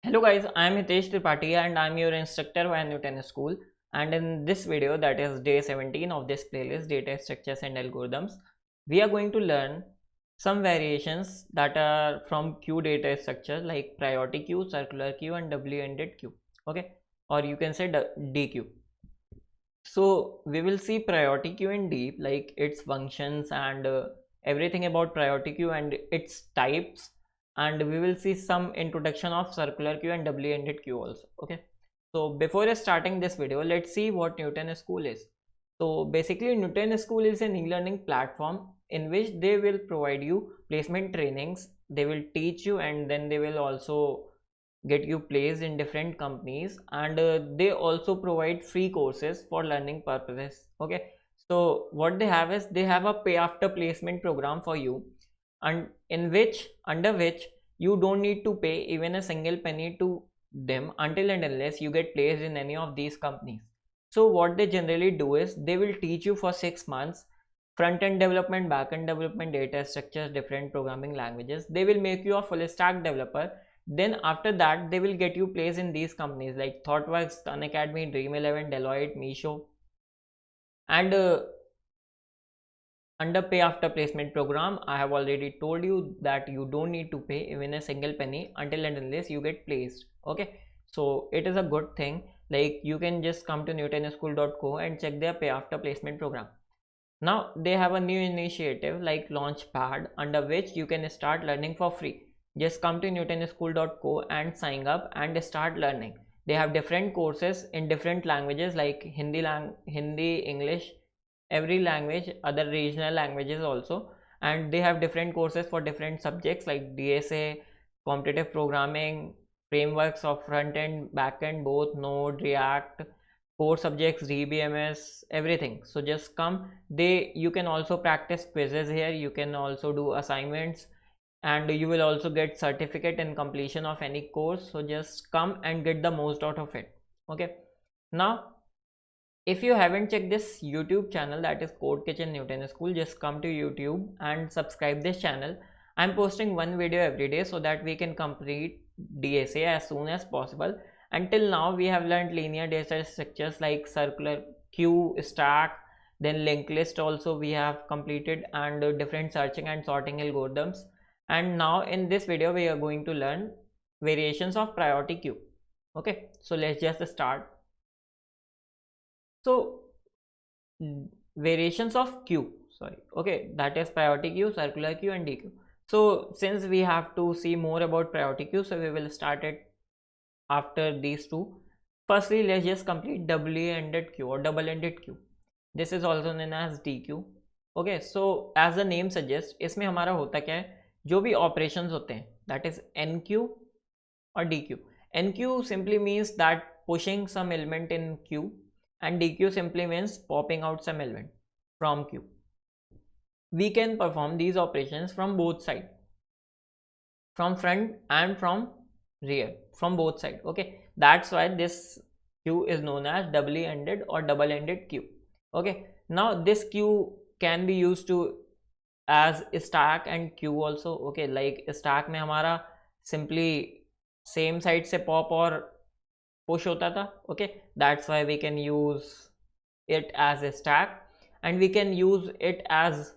Hello guys, I am Hitesh Tripathi and I am your instructor via Newton School. And in this video, that is day 17 of this playlist, Data Structures and Algorithms, we are going to learn some variations that are from queue data structure like priority queue, circular queue and W-ended queue. Okay, or you can say DQ. So we will see priority queue in deep, like its functions and everything about priority queue and its types, and we will see some introduction of circular queue and W-ended queue also. Okay, so before starting this video, let's see what Newton School is. So basically Newton School is an e-learning platform in which they will provide you placement trainings. They will teach you and then they will also get you placed in different companies, and they also provide free courses for learning purposes. Okay, so what they have is they have a pay after placement program for you, and in which under which you don't need to pay even a single penny to them until and unless you get placed in any of these companies. So what they generally do is they will teach you for 6 months front end development, back end development, data structures, different programming languages. They will make you a full stack developer. Then after that they will get you placed in these companies like ThoughtWorks, Unacademy, Dream11, Deloitte, Misho, and under pay after placement program, I have already told you that you don't need to pay even a single penny until and unless you get placed. Okay, so it is a good thing. Like you can just come to newtonschool.co and check their pay after placement program. Now they have a new initiative like Launchpad, under which you can start learning for free. Just come to newtonschool.co and sign up and start learning. They have different courses in different languages like Hindi, English, every language, other regional languages also. And they have different courses for different subjects like DSA, competitive programming, frameworks of front end, back end, both Node, React, core subjects, DBMS, everything. So just come. You can also practice quizzes here, you can also do assignments, and you will also get certificate in completion of any course. So just come and get the most out of it. Okay, now if you haven't checked this YouTube channel, that is Code Kitchen Newton School, just come to YouTube and subscribe this channel. I'm posting one video every day so that we can complete DSA as soon as possible. Until now we have learned linear data structures like circular queue, stack, then linked list also we have completed, and different searching and sorting algorithms. And now in this video we are going to learn variations of priority queue. Okay, so let's just start. So variations of queue, sorry, okay, that is priority queue, circular queue and DQ. So since we have to see more about priority queue, so we will start it after these two. Firstly, let's just complete double-ended queue or double-ended queue. This is also known as DQ. Okay, so as the name suggests, इसमें हमारा होता क्या है, जो भी operations होते हैं, that is NQ or DQ. NQ simply means that pushing some element in queue, and DQ simply means popping out some element from queue. We can perform these operations from both sides, from front and from rear, from both sides. Okay, that's why this queue is known as doubly ended or double ended queue. Okay, now this queue can be used to as stack and queue also. Okay, like stack में हमारा simply same side से pop और push होता था. Okay, that's why we can use it as a stack, and we can use it as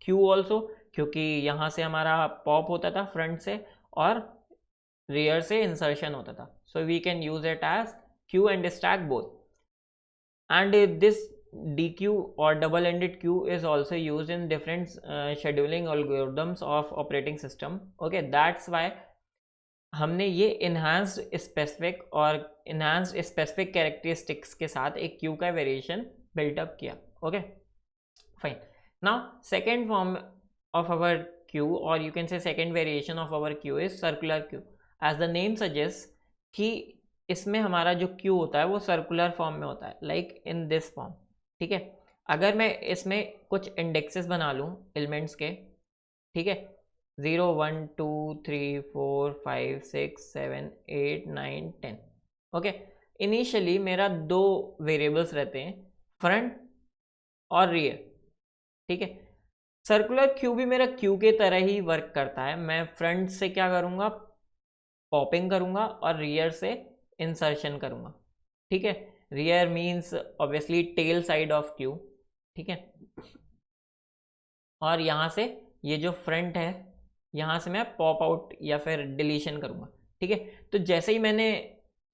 queue also, क्योंकि यहाँ से हमारा pop होता था front से और rear से insertion होता था. So we can use it as queue and stack both. And this DQ or double-ended queue is also used in different scheduling algorithms of operating system. Okay, that's why हमने ये enhanced specific और enhanced specific characteristics के साथ एक queue का variation built up किया. Okay, fine. Now second form of our queue, or you can say second variation of our queue, is circular queue. As the name suggests कि इसमें हमारा जो Q होता है वो सर्कुलर फॉर्म में होता है, लाइक इन दिस फॉर्म. ठीक है, अगर मैं इसमें कुछ इंडेक्सेस बना लूँ एलिमेंट्स के, ठीक है, 0 1 2 3 4 5 6 7 8 9 10. ओके, इनिशियली मेरा दो वेरिएबल्स रहते हैं, फ्रंट और रियर. ठीक है, सर्कुलर क्यू भी मेरा क्यू के तरह ही वर्क करता है. मैं फ्रंट से क्या करूँगा, पॉपिंग करूँगा और रियर से इंसर्शन करूँगा, ठीक है। Rear means obviously tail side of queue, ठीक है। और यहाँ से ये जो फ्रंट है यहाँ से मैं पॉप आउट या फिर डिलीशन करूँगा, ठीक है। तो जैसे ही मैंने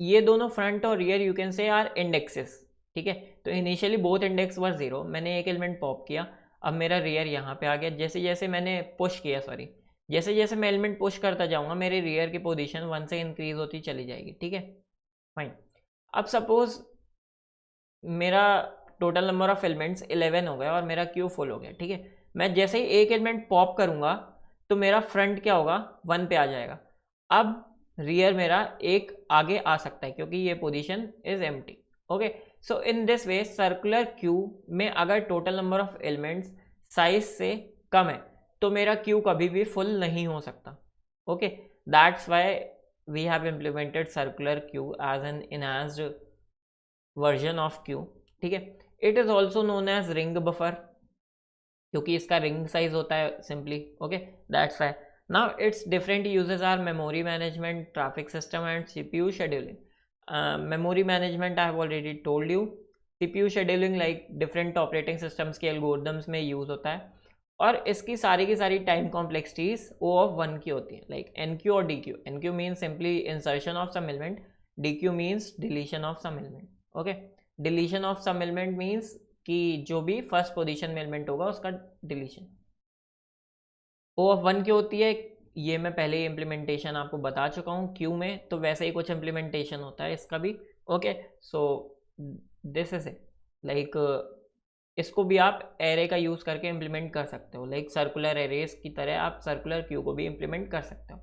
ये दोनों फ्रंट और rear you can say are indexes, ठीक है। तो इनिशियली बोथ इंडेक्स वर 0, मैंने एक एलिमेंट पॉप किया, अब मेरा रियर यहाँ पे आ गया। जैसे जैसे मैंने पुश किया, सॉरी, जैसे जैसे मैं एलिमेंट पुश करता जाऊँगा मेरे रियर की पोजीशन 1 से इंक्रीज होती चली जाएगी, ठीक है, फाइन। अब सपोज मेरा टोटल नंबर ऑफ एलिमेंट्स 11 हो गया और मेरा क्यू फुल हो गया, ठीक है। मैं जैसे ही एक एलिमेंट पॉप करूँगा तो मेरा फ्रंट क्या होगा, 1 पे आ जाएगा। अब रियर मेरा एक आगे आ सकता है क्योंकि ये position is empty, okay. So in this way circular queue में अगर total number of elements size से कम है तो मेरा क्यू कभी भी फुल नहीं हो सकता, okay. That's why we have implemented circular queue as an enhanced version of queue, ठीक है। It is also known as ring buffer क्योंकि इसका रिंग साइज होता है simply, okay, that's why. Now it's different uses are memory management, traffic system and CPU scheduling. Memory management I have already told you. CPU scheduling like different operating systems के algorithms में use होता है और इसकी की सारी time complexities O of 1 की होती है, लाइक एन क्यू और dequeue. Enqueue means simply insertion of some element, dequeue means deletion of some element, okay. Deletion of some element means कि जो भी फर्स्ट पोजीशन में element होगा उसका डिलीशन। ओ ऑफ 1 की होती है, ये मैं पहले ही इम्प्लीमेंटेशन आपको बता चुका हूँ क्यू में, तो वैसे ही कुछ इम्प्लीमेंटेशन होता है इसका भी, okay. So this is it, like इसको भी आप एरे का यूज़ करके इम्प्लीमेंट कर सकते हो, लाइक सर्कुलर एरेज की तरह आप सर्कुलर क्यू को भी इम्प्लीमेंट कर सकते हो।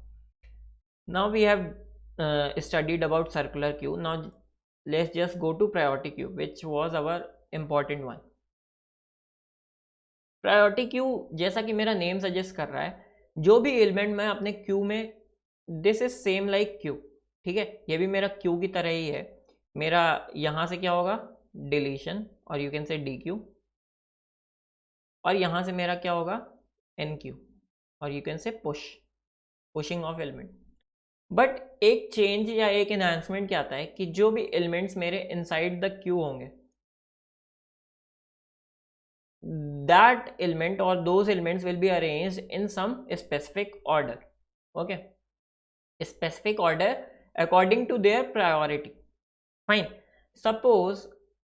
Now we have studied about circular queue. Now let's just go to priority queue, which was our important one. Priority queue जैसा कि मेरा नेम सजेस्ट कर रहा है, जो भी एलिमेंट मैं अपने क्यू में, this is same like Q, ठीक है। ये भी मेरा क्यू की तरह ही है। मेरा यहाँ से क्या होगा, डिलीशन, और यू कैन से डी क्यू, और यहाँ से मेरा क्या होगा, एन क्यू, और यू कैन से पुशिंग ऑफ एलिमेंट। बट एक चेंज या एक एनहांसमेंट क्या आता है कि जो भी एलिमेंट्स मेरे इनसाइड द क्यू होंगे, that element or those elements will be arranged in some specific order, okay, specific order according to their priority, fine। suppose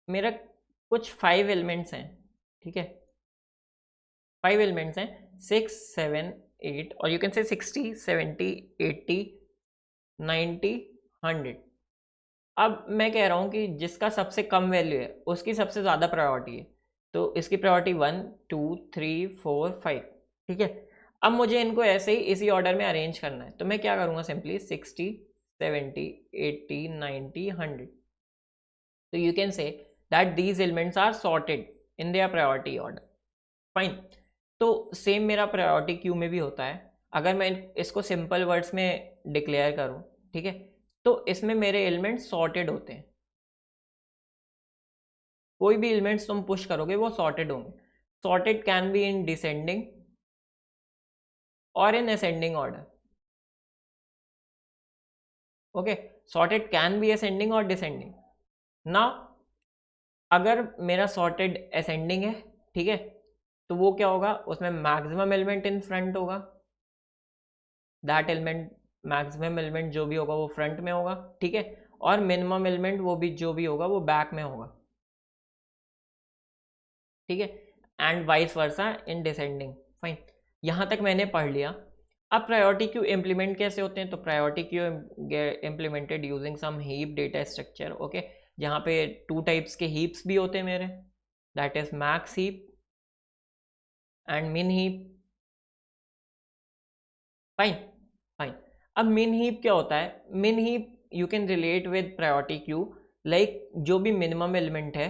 मेरा कुछ 5 एलिमेंट्स हैं, ठीक है, 5 एलिमेंट्स हैं, 6 7 8, और यू कैन से 60 70 80 90 100। अब मैं कह रहा हूँ कि जिसका सबसे कम वैल्यू है उसकी सबसे ज़्यादा प्रायोरिटी है, तो इसकी प्रायोरिटी 1 2 3 4 5, ठीक है। अब मुझे इनको ऐसे ही इसी ऑर्डर में अरेंज करना है, तो मैं क्या करूँगा, सिंपली 60 70 80 90 100। तो you can say that these elements are sorted in their priority order, fine. तो सेम मेरा प्रायोरिटी क्यू में भी होता है। अगर मैं इसको सिंपल वर्ड्स में डिक्लेयर करूँ, ठीक है, तो इसमें मेरे एलिमेंट्स सॉर्टेड होते हैं। कोई भी एलिमेंट्स तुम पुश करोगे वो सॉर्टेड होंगे। Sorted can be in descending और in ascending order, okay. Sorted can be ascending और डिसेंडिंग। नाउ अगर मेरा सॉर्टेड असेंडिंग है, ठीक है, तो वो क्या होगा, उसमें मैक्सिमम एलिमेंट इन फ्रंट होगा, दैट एलिमेंट मैक्सिमम एलिमेंट जो भी होगा वो फ्रंट में होगा, ठीक है, और मिनिमम एलिमेंट वो भी जो भी होगा वो बैक में होगा, ठीक है, and vice versa in descending, fine. यहाँ तक मैंने पढ़ लिया। अब प्रायोरिटी क्यू इम्प्लीमेंट कैसे होते हैं, तो priority queue implemented using some heap data structure, okay, जहाँ पे 2 टाइप्स के हीप्स भी होते हैं मेरे, that is max heap and मिन हीप, फाइन फाइन। अब मिन हीप क्या होता है, मिन heap you can relate with priority queue, like जो भी मिनिमम एलिमेंट है,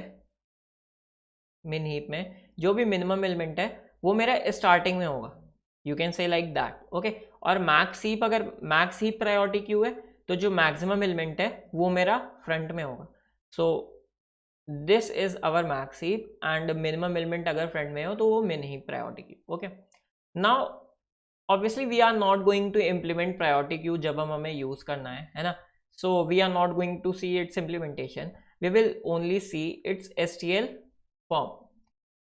मिन हीप में जो भी मिनिमम एलिमेंट है वो मेरा स्टार्टिंग में होगा, यू कैन से लाइक दैट, ओके। और मैक्स हीप, अगर मैक्स हीप प्रायोरिटी क्यू है तो जो मैक्सिमम एलिमेंट है वो मेरा फ्रंट में होगा। So this is our max heap, and minimum element अगर फ्रंट में हो तो वो min heap priority queue, okay. Now obviously we are not going to implement priority queue जब हमें यूज करना है ना. So we are not going to see its implementation, we will only see its STL form.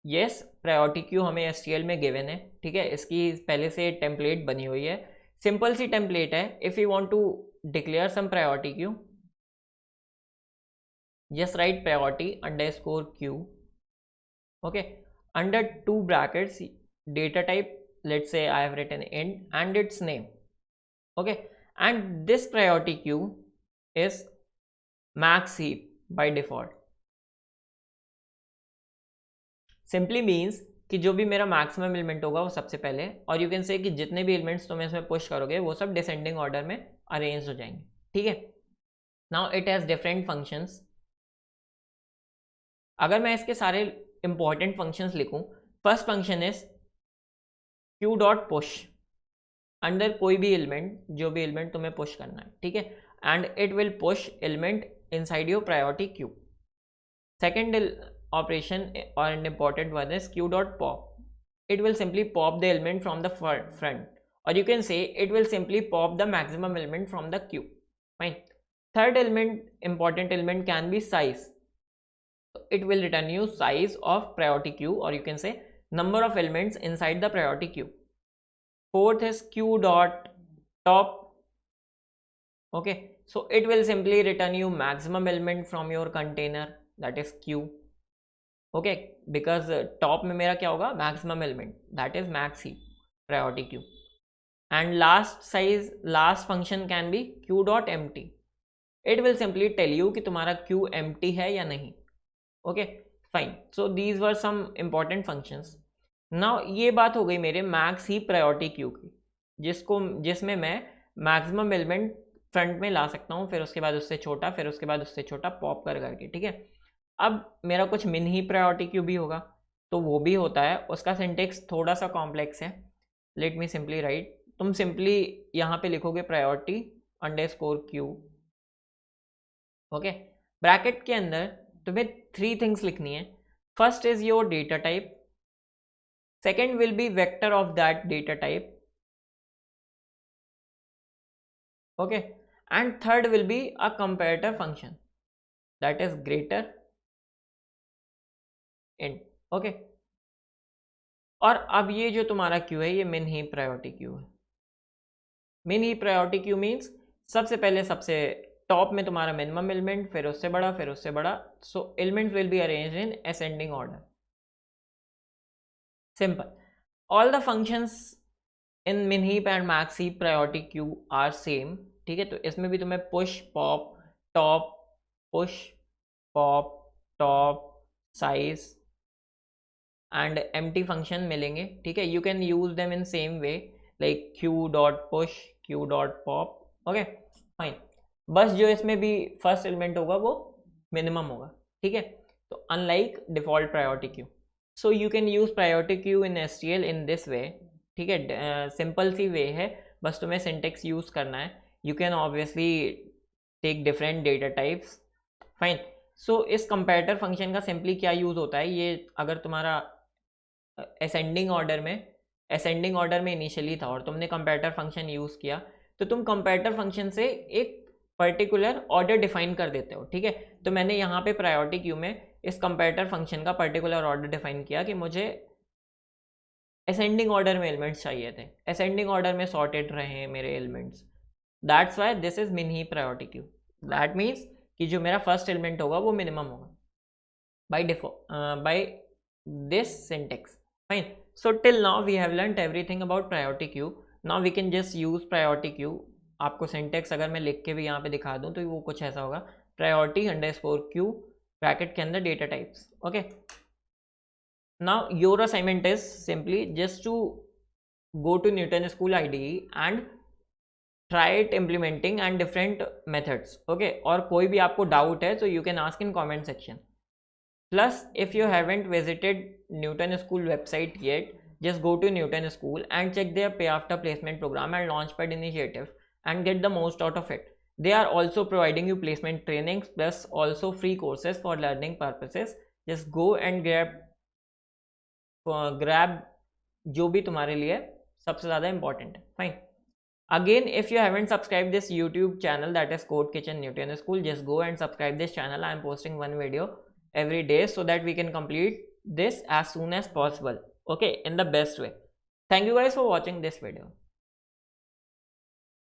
Yes, priority queue हमें STL में given है, ठीक है, इसकी पहले से टेम्पलेट बनी हुई है, सिंपल सी टेम्पलेट है. If you want to declare some priority queue, just write priority underscore queue. Okay, under two brackets data type, let's say I have written int and its name. Okay, and this priority queue is max heap by default. Simply means कि जो भी मेरा maximum element होगा वो सबसे पहले, और you can से कि जितने भी एलिमेंट्स तुम इसमें पुश करोगे वो सब डिसेंडिंग ऑर्डर में अरेंज हो जाएंगे, ठीक है. Now it has different functions. अगर मैं इसके सारे इंपॉर्टेंट फंक्शंस लिखूं, first function is queue dot push under कोई भी एलिमेंट, जो भी एलिमेंट तुम्हें पुश करना है, ठीक है, and it will push element inside your priority queue. Second operation और an important one is queue dot pop. It will simply pop the element from the front, और you can say it will simply pop the maximum element from the queue. Fine. Third element, important element can be size. It will return you size of priority queue, or you can say number of elements inside the priority queue. Fourth is q dot top. Okay, so it will simply return you maximum element from your container, that is q. Okay, because top में मेरा क्या होगा, maximum element, that is max heap priority queue. And last function can be q dot empty. It will simply tell you कि तुम्हारा queue empty है या नहीं. Okay fine. So these were some important functions. Now ये बात हो गई मेरे मैक्स ही प्रायोरिटी क्यू की, जिसमें मैं मैक्सिमम एलिमेंट फ्रंट में ला सकता हूँ, फिर उसके बाद उससे छोटा, फिर उसके बाद उससे छोटा पॉप करके, ठीक है. अब मेरा कुछ मिन ही प्रायोरिटी क्यू भी होगा, तो वो भी होता है, उसका सिंटेक्स थोड़ा सा कॉम्प्लेक्स है. Let me simply write. तुम सिंपली यहाँ पे लिखोगे priority underscore Q. Okay, bracket के अंदर तुम्हें 3 थिंग्स लिखनी है. First is your data type, second will be vector of that data type, okay, and third will be a comparator function that is greater in. Okay, और अब ये जो तुम्हारा क्यू है ये मिन ही प्रायोरिटी क्यू है. मिन ही प्रायोरिटी क्यू मीन्स सबसे पहले सबसे टॉप में तुम्हारा मिनिमम एलिमेंट, फिर उससे बड़ा, फिर उससे बड़ा. So elements will be arranged in ascending order. Simple. All the functions in min heap and max heap priority queue are same, ठीक है. तो इसमें भी तुम्हें push pop top, push pop top, size and empty function मिलेंगे, ठीक है. You can use them in same way like queue dot push, queue dot pop. Okay fine. बस जो इसमें भी फर्स्ट एलिमेंट होगा वो मिनिमम होगा, ठीक है. तो unlike default priority queue, so you can use priority Q in STL in this way, ठीक है. सिंपल सी वे है, बस तुम्हें सिंटेक्स यूज करना है. You can obviously take different data types. Fine. So इस कंपैरेटर फंक्शन का सिंपली क्या यूज होता है, ये अगर तुम्हारा असेंडिंग ऑर्डर में इनिशियली था और तुमने कंपैरेटर फंक्शन यूज किया, तो तुम कंपैरेटर फंक्शन से एक पर्टिकुलर ऑर्डर डिफाइन कर देते हो, ठीक है. तो मैंने यहाँ पे प्रायोरिटी क्यू में इस कंपैरेटर फंक्शन का पर्टिकुलर ऑर्डर डिफाइन किया कि मुझे असेंडिंग ऑर्डर में एलिमेंट्स चाहिए थे, असेंडिंग ऑर्डर में सॉर्टेड रहे मेरे elements. That's why this is min heap priority queue. That means कि जो मेरा फर्स्ट एलिमेंट होगा वो मिनिमम होगा by this syntax. Fine. So till now we have learned everything about priority queue. Now we can just use priority queue. आपको syntax अगर मैं लिख के भी यहाँ पे दिखा दूँ तो वो कुछ ऐसा होगा, प्रायोरिटी अंडरस्कोर क्यू ब्रैकेट के अंदर data types. Okay, now your assignment is simply just to go to Newton School IDE and try it implementing and different methods. Okay, और कोई भी आपको डाउट है तो you can ask in comment section. Plus if you haven't visited Newton School website yet, just go to Newton School and check their pay after placement program and launchpad initiative and get the most out of it. They are also providing you placement trainings plus also free courses for learning purposes. Just go and grab जो भी तुम्हारे लिए सबसे ज़्यादा important है. Fine. Again, if you haven't subscribed this YouTube channel, that is Code Kitchen Newton School, just go and subscribe this channel. I am posting one video every day so that we can complete this as soon as possible. Okay, in the best way. Thank you guys for watching this video.